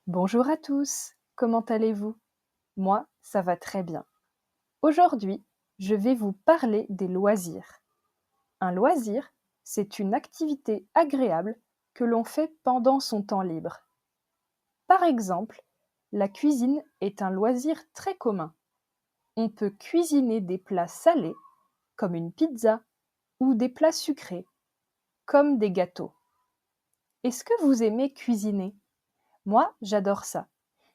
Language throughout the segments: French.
Bonjour à tous, comment allez-vous? Moi, ça va très bien. Aujourd'hui, je vais vous parler des loisirs. Un loisir, c'est une activité agréable que l'on fait pendant son temps libre. Par exemple, la cuisine est un loisir très commun. On peut cuisiner des plats salés, comme une pizza, ou des plats sucrés, comme des gâteaux. Est-ce que vous aimez cuisiner? Moi, j'adore ça.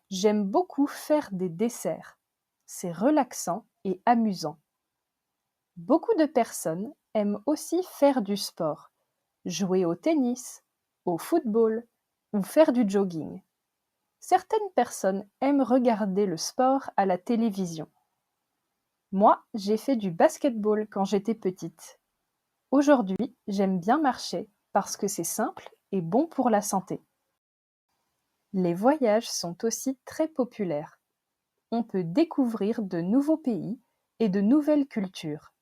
J'aime beaucoup faire des desserts. C'est relaxant et amusant. Beaucoup de personnes aiment aussi faire du sport, jouer au tennis, au football ou faire du jogging. Certaines personnes aiment regarder le sport à la télévision. Moi, j'ai fait du basketball quand j'étais petite. Aujourd'hui, j'aime bien marcher parce que c'est simple et bon pour la santé. Les voyages sont aussi très populaires. On peut découvrir de nouveaux pays et de nouvelles cultures.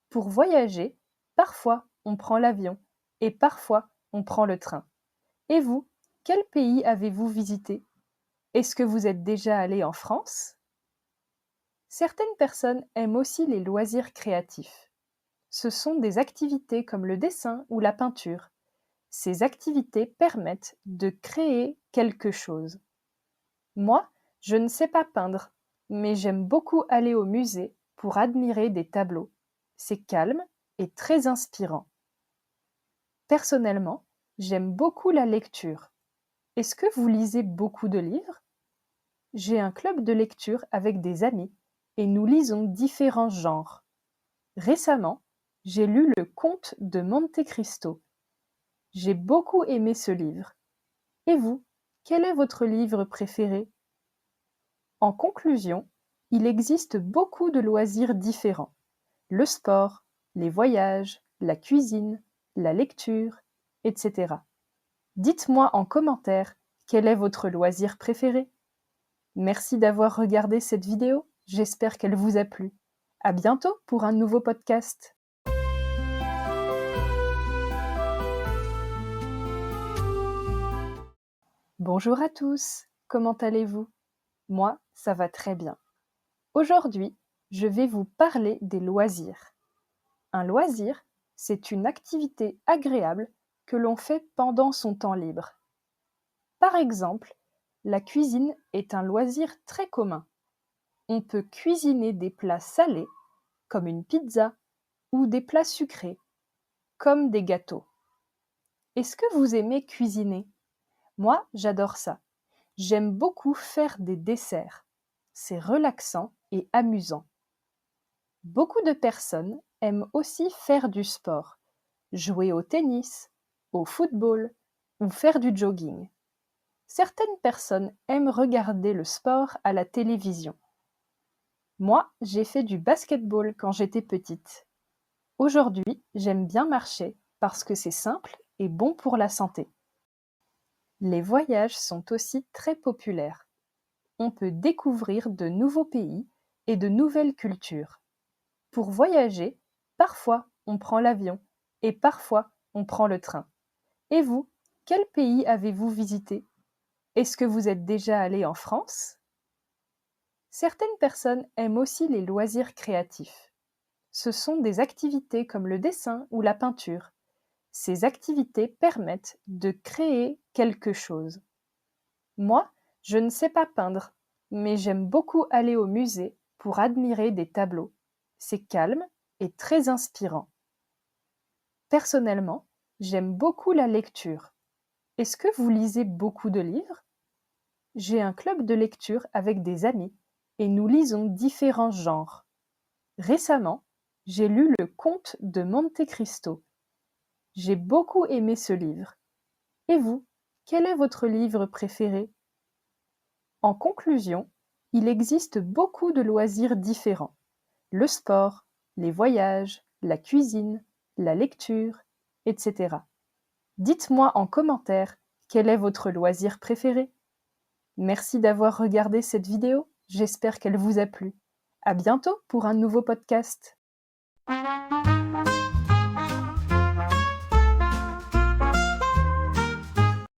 Pour voyager, parfois on prend l'avion et parfois on prend le train. Et vous, quel pays avez-vous visité? Est-ce que vous êtes déjà allé en France? Certaines personnes aiment aussi les loisirs créatifs. Ce sont des activités comme le dessin ou la peinture. Ces activités permettent de créer quelque chose. Moi, je ne sais pas peindre, mais j'aime beaucoup aller au musée pour admirer des tableaux. C'est calme et très inspirant. Personnellement, j'aime beaucoup la lecture. Est-ce que vous lisez beaucoup de livres? J'ai un club de lecture avec des amis et nous lisons différents genres. Récemment, j'ai lu Le Comte de Monte Cristo. J'ai beaucoup aimé ce livre. Et vous, quel est votre livre préféré? En conclusion, il existe beaucoup de loisirs différents. Le sport, les voyages, la cuisine, la lecture, etc. Dites-moi en commentaire quel est votre loisir préféré. Merci d'avoir regardé cette vidéo, j'espère qu'elle vous a plu. À bientôt pour un nouveau podcast. Bonjour à tous, comment allez-vous? Moi, ça va très bien. Aujourd'hui, je vais vous parler des loisirs. Un loisir, c'est une activité agréable que l'on fait pendant son temps libre. Par exemple, la cuisine est un loisir très commun. On peut cuisiner des plats salés, comme une pizza, ou des plats sucrés, comme des gâteaux. Est-ce que vous aimez cuisiner? Moi, j'adore ça. J'aime beaucoup faire des desserts. C'est relaxant et amusant. Beaucoup de personnes aiment aussi faire du sport, jouer au tennis, au football ou faire du jogging. Certaines personnes aiment regarder le sport à la télévision. Moi, j'ai fait du basketball quand j'étais petite. Aujourd'hui, j'aime bien marcher parce que c'est simple et bon pour la santé. Les voyages sont aussi très populaires. On peut découvrir de nouveaux pays et de nouvelles cultures. Pour voyager, parfois on prend l'avion et parfois on prend le train. Et vous, quel pays avez-vous visité? Est-ce que vous êtes déjà allé en France? Certaines personnes aiment aussi les loisirs créatifs. Ce sont des activités comme le dessin ou la peinture. Ces activités permettent de créer quelque chose. Moi, je ne sais pas peindre, mais j'aime beaucoup aller au musée pour admirer des tableaux. C'est calme et très inspirant. Personnellement, j'aime beaucoup la lecture. Est-ce que vous lisez beaucoup de livres? J'ai un club de lecture avec des amis et nous lisons différents genres. Récemment, j'ai lu Le Comte de Monte Cristo. J'ai beaucoup aimé ce livre. Et vous, quel est votre livre préféré? En conclusion, il existe beaucoup de loisirs différents. Le sport, les voyages, la cuisine, la lecture, etc. Dites-moi en commentaire quel est votre loisir préféré. Merci d'avoir regardé cette vidéo, J'espère qu'elle vous a plu. À bientôt pour un nouveau podcast.